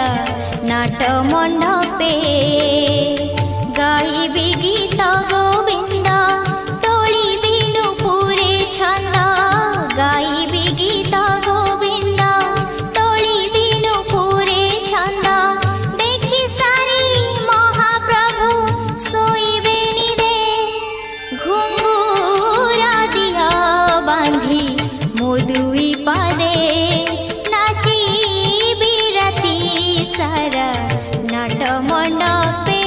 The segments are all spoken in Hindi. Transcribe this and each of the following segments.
सारा नाट मंडपे गाइबी गीत गोविंद तोली बिनु पूरे छंद गाइबी गीत गोविंद तोली बिनु पूरे छंद देखी सारी महाप्रभु सोईबे निदे घुंगुरा दिया बांधी मोदुई पादे नाची बिराती सारा नाट मंडपे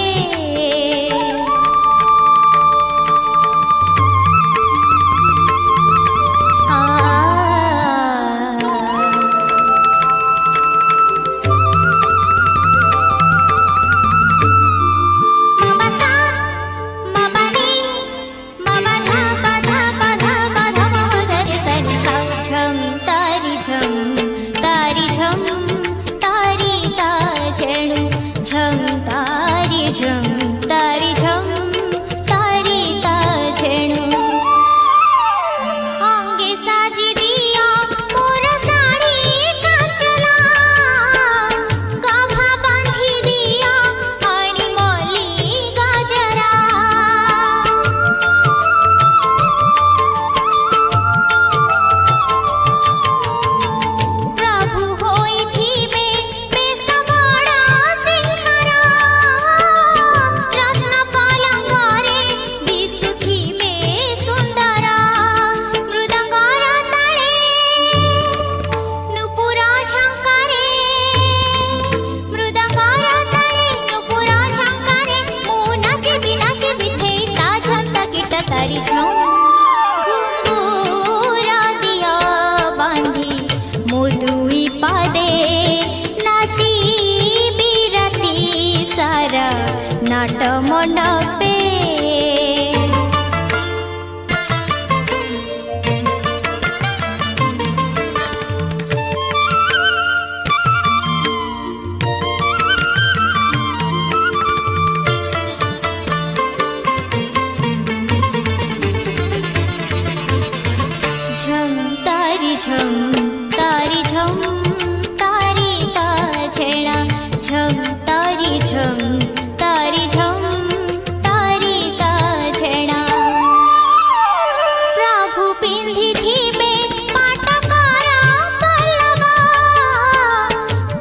नाट मंडपे झम तारी झम तारी ता छेड़ा झम तारी झम तारी झम तारी ता छेड़ा प्रभु पिंधी थीबे पाटकारा पल्लवा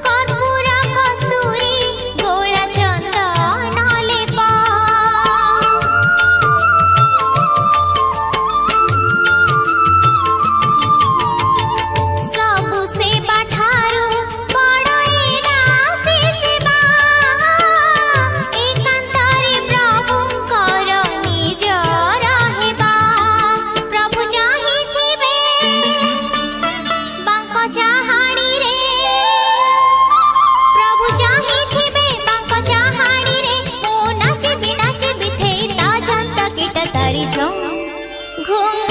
कर्पूरा कस्तूरी गोला चंदन लेपा सबु सेवा ठारू बड़ राशि सेवा एकांतरे प्रभुंकर निज रहेबा प्रभु चाहिथिबे बांक चाहाड़ी रे प्रभु चाहिथिबे बांक चाहाड़ी रे ओ नाचे बिनाचे बिथेई ता झंता कीट तारी झम घुम